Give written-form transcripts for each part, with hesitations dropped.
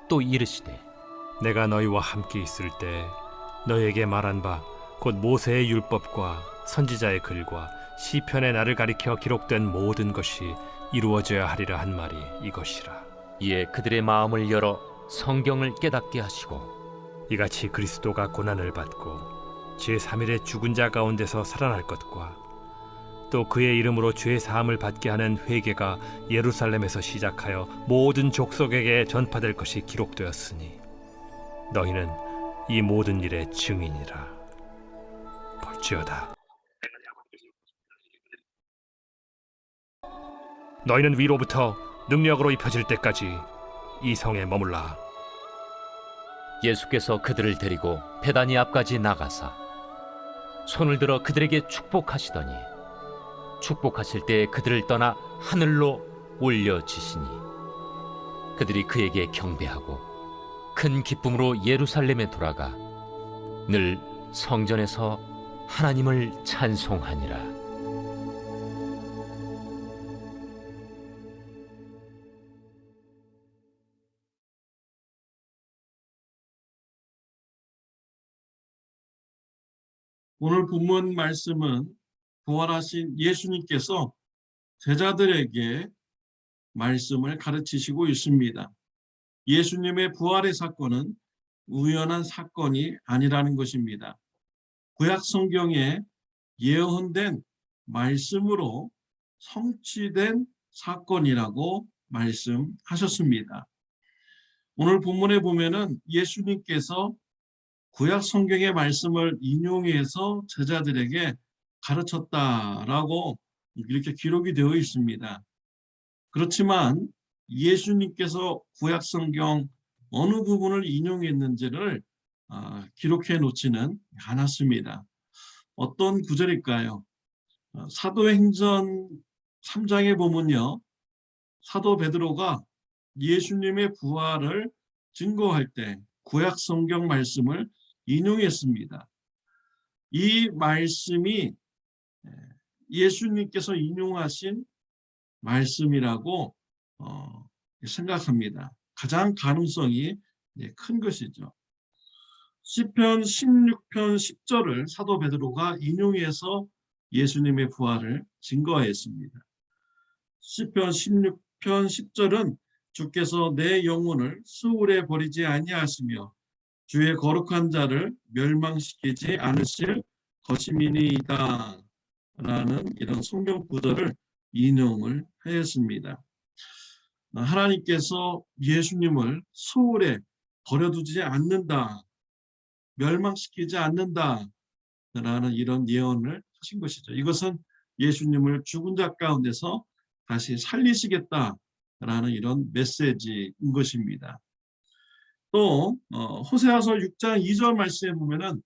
또 이르시되 내가 너희와 함께 있을 때 너희에게 말한 바 곧 모세의 율법과 선지자의 글과 시편의 나를 가리켜 기록된 모든 것이 이루어져야 하리라 한 말이 이것이라. 이에 그들의 마음을 열어 성경을 깨닫게 하시고 이같이 그리스도가 고난을 받고 제3일에 죽은 자 가운데서 살아날 것과 또 그의 이름으로 죄 사함을 받게 하는 회개가 예루살렘에서 시작하여 모든 족속에게 전파될 것이 기록되었으니 너희는 이 모든 일의 증인이라. 볼지어다 너희는 위로부터 능력으로 입혀질 때까지 이 성에 머물라. 예수께서 그들을 데리고 베다니 앞까지 나가사 손을 들어 그들에게 축복하시더니 축복하실 때 그들을 떠나 하늘로 올려지시니 그들이 그에게 경배하고 큰 기쁨으로 예루살렘에 돌아가 늘 성전에서 하나님을 찬송하니라. 오늘 본문 말씀은 부활하신 예수님께서 제자들에게 말씀을 가르치시고 있습니다. 예수님의 부활의 사건은 우연한 사건이 아니라는 것입니다. 구약 성경에 예언된 말씀으로 성취된 사건이라고 말씀하셨습니다. 오늘 본문에 보면은 예수님께서 구약 성경의 말씀을 인용해서 제자들에게 가르쳤다라고 이렇게 기록이 되어 있습니다. 그렇지만 예수님께서 구약 성경 어느 부분을 인용했는지를 기록해 놓지는 않았습니다. 어떤 구절일까요? 사도행전 3장에 보면요, 사도 베드로가 예수님의 부활을 증거할 때 구약 성경 말씀을 인용했습니다. 이 말씀이 예수님께서 인용하신 말씀이라고 생각합니다. 가장 가능성이 큰 것이죠. 시편 16편 10절을 사도 베드로가 인용해서 예수님의 부활을 증거했습니다. 시편 16편 10절은 주께서 내 영혼을 수울에 버리지 아니하시며 주의 거룩한 자를 멸망시키지 않으실 것임이니이다 라는 이런 성경 구절을 인용을 하였습니다. 하나님께서 예수님을 수울에 버려두지 않는다, 멸망시키지 않는다 라는 이런 예언을 하신 것이죠. 이것은 예수님을 죽은 자 가운데서 다시 살리시겠다라는 이런 메시지인 것입니다. 또 호세아서 6장 2절 말씀에 보면은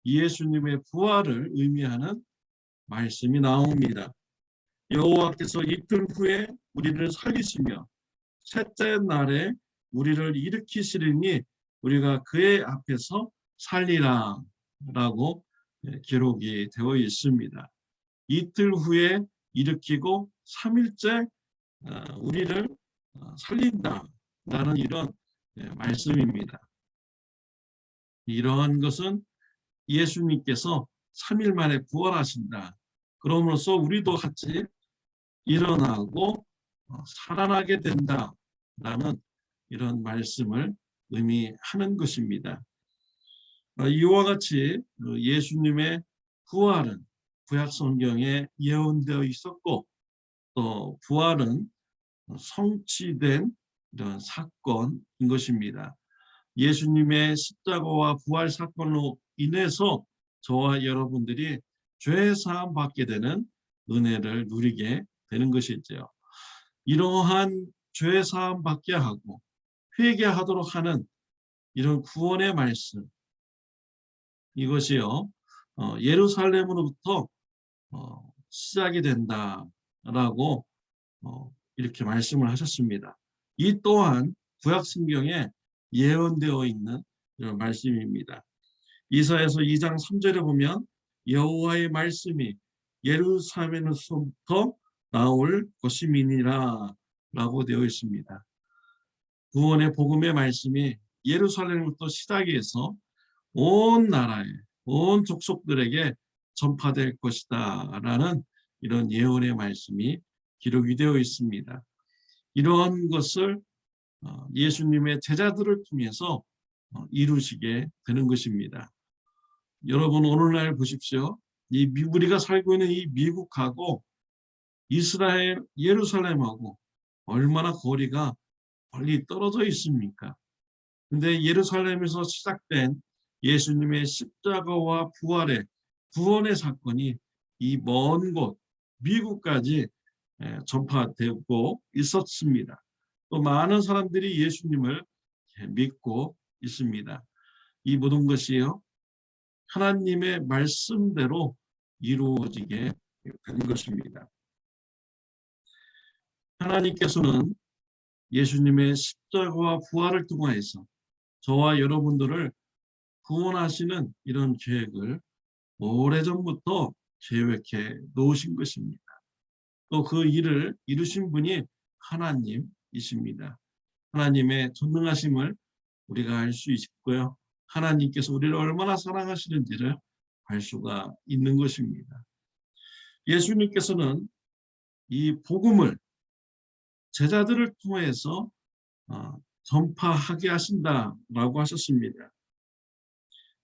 예수님의 부활을 의미하는 말씀이 나옵니다. 여호와께서 이틀 후에 우리를 살리시며 셋째 날에 우리를 일으키시리니 우리가 그의 앞에서 살리라 라고 기록이 되어 있습니다. 이틀 후에 일으키고 3일째 우리를 살린다라는 이런 말씀입니다. 이러한 것은 예수님께서 3일 만에 부활하신다. 그럼으로써 우리도 같이 일어나고 살아나게 된다라는 이런 말씀을 의미하는 것입니다. 이와 같이 예수님의 부활은 구약 성경에 예언되어 있었고 또 부활은 성취된 이런 사건인 것입니다. 예수님의 십자가와 부활 사건으로 인해서 저와 여러분들이 죄 사함 받게 되는 은혜를 누리게 되는 것이죠. 이러한 죄 사함 받게 하고 회개하도록 하는 이런 구원의 말씀, 이것이요 예루살렘으로부터 시작이 된다라고 이렇게 말씀을 하셨습니다. 이 또한 구약 성경에 예언되어 있는 이런 말씀입니다. 이사야서 2장 3절에 보면 여호와의 말씀이 예루살렘에서부터 나올 것임이니라 라고 되어 있습니다. 구원의 복음의 말씀이 예루살렘부터 시작해서 온 나라에, 온 족속들에게 전파될 것이다 라는 이런 예언의 말씀이 기록이 되어 있습니다. 이러한 것을 예수님의 제자들을 통해서 이루시게 되는 것입니다. 여러분 오늘날 보십시오. 우리가 살고 있는 이 미국하고 이스라엘 예루살렘하고 얼마나 거리가 멀리 떨어져 있습니까? 근데 예루살렘에서 시작된 예수님의 십자가와 부활의 구원의 사건이 이 먼 곳 미국까지 전파되고 있었습니다. 또 많은 사람들이 예수님을 믿고 있습니다. 이 모든 것이요 하나님의 말씀대로 이루어지게 된 것입니다. 하나님께서는 예수님의 십자가와 부활을 통하여서 저와 여러분들을 구원하시는 이런 계획을 오래전부터 계획해 놓으신 것입니다. 또 그 일을 이루신 분이 하나님이십니다. 하나님의 전능하심을 우리가 알 수 있고요. 하나님께서 우리를 얼마나 사랑하시는지를 알 수가 있는 것입니다. 예수님께서는 이 복음을 제자들을 통해서 전파하게 하신다라고 하셨습니다.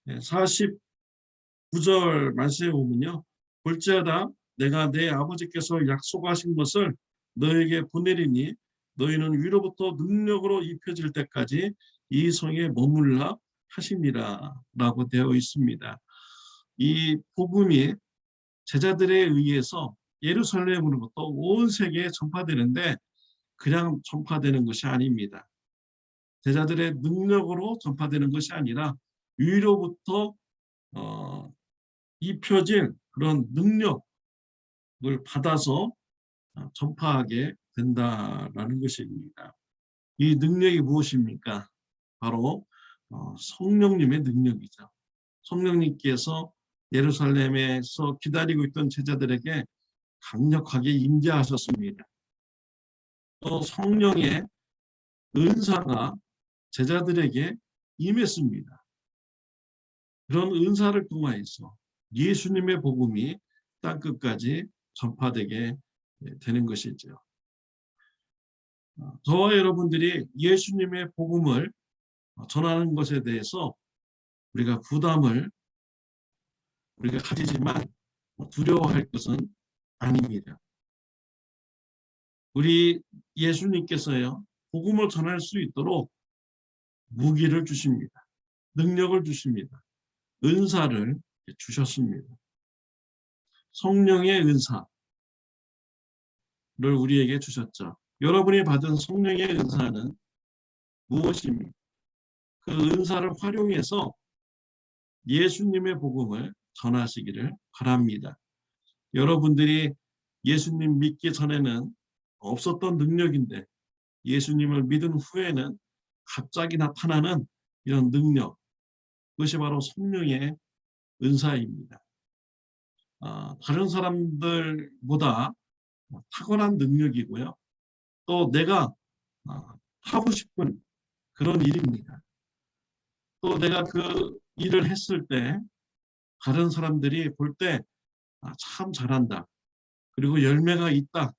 49절 말씀에 보면요. 볼지어다 내가 내 아버지께서 약속하신 것을 너에게 보내리니 너희는 위로부터 능력으로 입혀질 때까지 이 성에 머물라 하시니라 라고 되어 있습니다. 이 복음이 제자들에 의해서 예루살렘으로부터 온 세계에 전파되는데 그냥 전파되는 것이 아닙니다. 제자들의 능력으로 전파되는 것이 아니라 위로부터 입혀질 그런 능력을 받아서 전파하게 된다라는 것입니다. 이 능력이 무엇입니까? 바로 성령님의 능력이죠. 성령님께서 예루살렘에서 기다리고 있던 제자들에게 강력하게 임재하셨습니다. 또 성령의 은사가 제자들에게 임했습니다. 그런 은사를 통하여서 예수님의 복음이 땅끝까지 전파되게 되는 것이죠. 저와 여러분들이 예수님의 복음을 전하는 것에 대해서 우리가 부담을 우리가 가지지만 두려워할 것은 아닙니다. 우리 예수님께서요 복음을 전할 수 있도록 무기를 주십니다. 능력을 주십니다. 은사를 주셨습니다. 성령의 은사를 우리에게 주셨죠. 여러분이 받은 성령의 은사는 무엇입니까? 그 은사를 활용해서 예수님의 복음을 전하시기를 바랍니다. 여러분들이 예수님 믿기 전에는 없었던 능력인데 예수님을 믿은 후에는 갑자기 나타나는 이런 능력, 그것이 바로 성령의 은사입니다. 다른 사람들보다 탁월한 능력이고요. 또 내가 하고 싶은 그런 일입니다. 또 내가 그 일을 했을 때 다른 사람들이 볼 때 참 잘한다. 그리고 열매가 있다.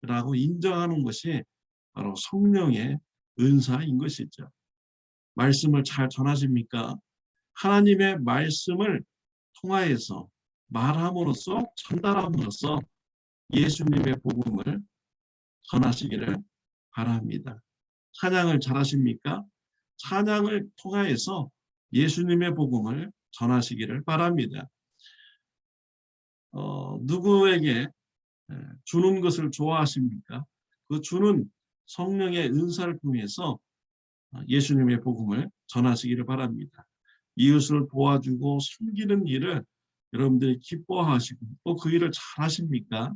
라고 인정하는 것이 바로 성령의 은사인 것이죠. 말씀을 잘 전하십니까? 하나님의 말씀을 통하여서 말함으로써 전달함으로써 예수님의 복음을 전하시기를 바랍니다. 찬양을 잘하십니까? 찬양을 통하여서 예수님의 복음을 전하시기를 바랍니다. 누구에게 주는 것을 좋아하십니까? 그 주는 성령의 은사를 통해서 예수님의 복음을 전하시기를 바랍니다. 이웃을 도와주고 섬기는 일을 여러분들이 기뻐하시고 또 그 일을 잘하십니까?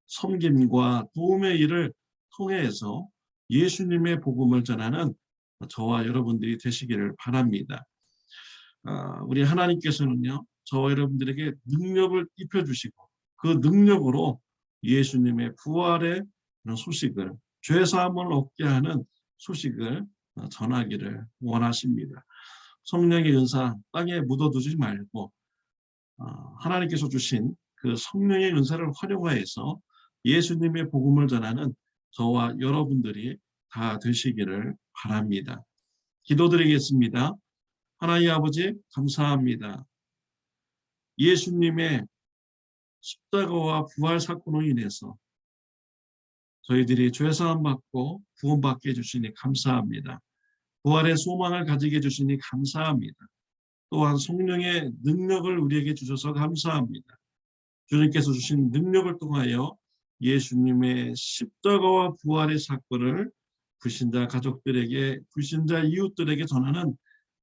섬김과 도움의 일을 통해서 예수님의 복음을 전하는 저와 여러분들이 되시기를 바랍니다. 우리 하나님께서는요, 저와 여러분들에게 능력을 입혀주시고 그 능력으로 예수님의 부활의 소식을, 죄사함을 얻게 하는 소식을 전하기를 원하십니다. 성령의 은사 땅에 묻어두지 말고 하나님께서 주신 그 성령의 은사를 활용하여서 예수님의 복음을 전하는 저와 여러분들이 다 되시기를 바랍니다. 기도드리겠습니다. 하나님 아버지 감사합니다. 예수님의 십자가와 부활 사건으로 인해서 저희들이 죄사함 받고 구원받게 해주시니 감사합니다. 부활의 소망을 가지게 해주시니 감사합니다. 또한 성령의 능력을 우리에게 주셔서 감사합니다. 주님께서 주신 능력을 통하여 예수님의 십자가와 부활의 사건을 불신자 가족들에게, 불신자 이웃들에게 전하는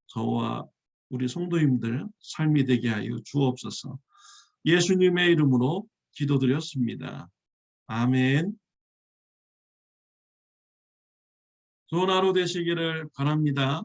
저와 우리 성도님들 삶이 되게 하여 주옵소서. 예수님의 이름으로 기도드렸습니다. 아멘. 좋은 하루 되시기를 바랍니다.